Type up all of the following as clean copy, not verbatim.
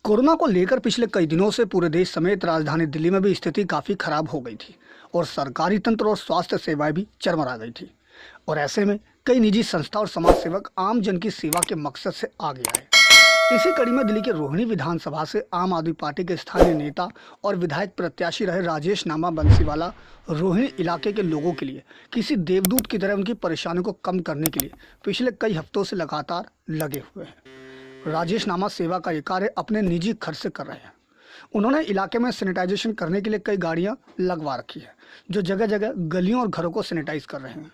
Corona को लेकर पिछले कई दिनों से पूरे देश समेत राजधानी दिल्ली में भी स्थिति काफ़ी खराब हो गई थी और सरकारी तंत्र और स्वास्थ्य सेवाएं भी चरमरा गई थी। और ऐसे में कई निजी संस्था और समाज सेवक आम जन की सेवा के मकसद से आगे आए। इसी कड़ी में दिल्ली के रोहिणी विधानसभा से आम आदमी पार्टी के स्थानीय नेता और विधायक प्रत्याशी रहे राजेश नामा बंसीवाला रोहिणी इलाके के लोगों के लिए किसी देवदूत की तरह उनकी परेशानियों को कम करने के लिए पिछले कई हफ्तों से लगातार लगे हुए हैं। राजेश नामा सेवा का ये कार्य अपने निजी खर्च से कर रहे हैं। उन्होंने इलाके में सैनिटाइजेशन करने के लिए कई गाड़ियां लगवा रखी है जो जगह जगह गलियों और घरों को सैनिटाइज कर रहे हैं।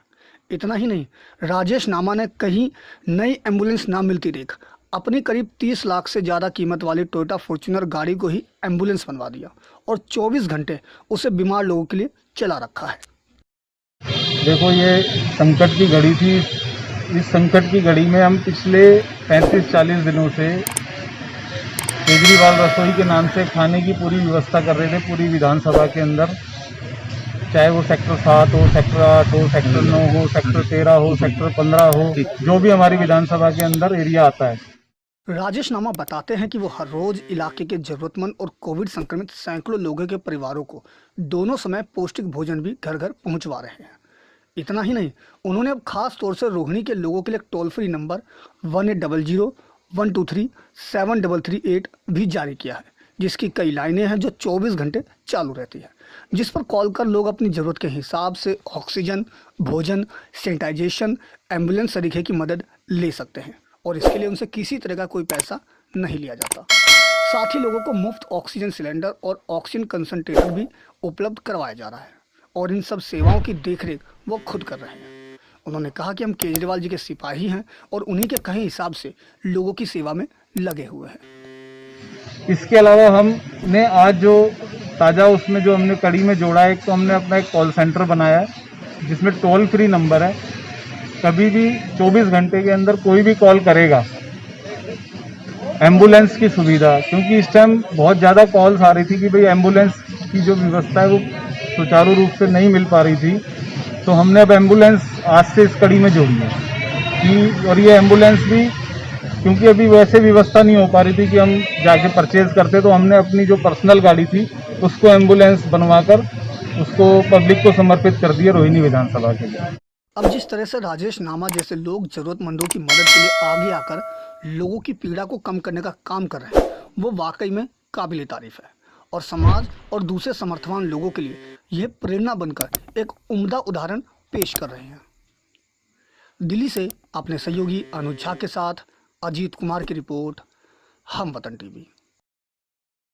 इतना ही नहीं, राजेश नामा ने कहीं नई एम्बुलेंस ना मिलती देख अपनी करीब 30 लाख से ज़्यादा कीमत वाली टोयोटा फॉर्च्यूनर गाड़ी को ही एम्बुलेंस बनवा दिया और 24 घंटे उसे बीमार लोगों के लिए चला रखा है। देखो, ये संकट की घड़ी थी। इस संकट की घड़ी में हम पिछले 35-40 दिनों से केजरीवाल रसोई के नाम से खाने की पूरी व्यवस्था कर रहे थे पूरी विधानसभा के अंदर, चाहे वो सेक्टर 7 हो, सेक्टर 8 हो, सेक्टर 9 हो, सेक्टर 13 हो, सेक्टर 15 हो, जो भी हमारी विधानसभा के अंदर एरिया आता है। राजेश नामा बताते हैं कि वो हर रोज इलाके के जरूरतमंद और कोविड संक्रमित सैकड़ों लोगों के परिवारों को दोनों समय पौष्टिक भोजन भी घर घर पहुंचवा रहे हैं। इतना ही नहीं, उन्होंने अब खास तौर से रोहिणी के लोगों के लिए टोल फ्री नंबर 1800-123-7338 भी जारी किया है, जिसकी कई लाइनें हैं जो 24 घंटे चालू रहती है, जिस पर कॉल कर लोग अपनी ज़रूरत के हिसाब से ऑक्सीजन, भोजन, सैनिटाइजेशन, एम्बुलेंस तरीके की मदद ले सकते हैं और इसके लिए उनसे किसी तरह का कोई पैसा नहीं लिया जाता। साथ ही लोगों को मुफ्त ऑक्सीजन सिलेंडर और ऑक्सीजन कंसंट्रेटर भी उपलब्ध करवाया जा रहा है और इन सब सेवाओं की देखरेख वो खुद कर रहे हैं। उन्होंने कहा कि हम केजरीवाल जी के सिपाही हैं और उन्हीं के कहे हिसाब से लोगों की सेवा में लगे हुए हैं। इसके अलावा हमने आज जो ताज़ा उसमें जो हमने कड़ी में जोड़ा है, एक तो हमने अपना एक कॉल सेंटर बनाया है जिसमें टोल फ्री नंबर है। कभी भी 24 घंटे के अंदर कोई भी कॉल करेगा, एम्बुलेंस की सुविधा, क्योंकि इस टाइम बहुत ज़्यादा कॉल्स आ रही थी कि भाई एम्बुलेंस की जो व्यवस्था है वो सुचारू रूप से नहीं मिल पा रही थी, तो हमने अब एम्बुलेंस आज से इस कड़ी में जोड़ी है कि, और ये एम्बुलेंस भी क्योंकि अभी वैसे व्यवस्था नहीं हो पा रही थी कि हम जाके परचेज करते, तो हमने अपनी जो पर्सनल गाड़ी थी उसको एम्बुलेंस बनवाकर उसको पब्लिक को समर्पित कर दिया रोहिणी विधानसभा के लिए। अब जिस तरह से राजेश नामा जैसे लोग जरूरतमंदों की मदद के लिए आगे आकर लोगों की पीड़ा को कम करने का काम कर रहे हैं, वो वाकई में काबिल तारीफ है और समाज और दूसरे समर्थवान लोगों के लिए यह प्रेरणा बनकर एक उम्दा उदाहरण पेश कर रहे हैं। दिल्ली से अपने सहयोगी अनुज झा के साथ अजीत कुमार की रिपोर्ट, हम वतन टीवी।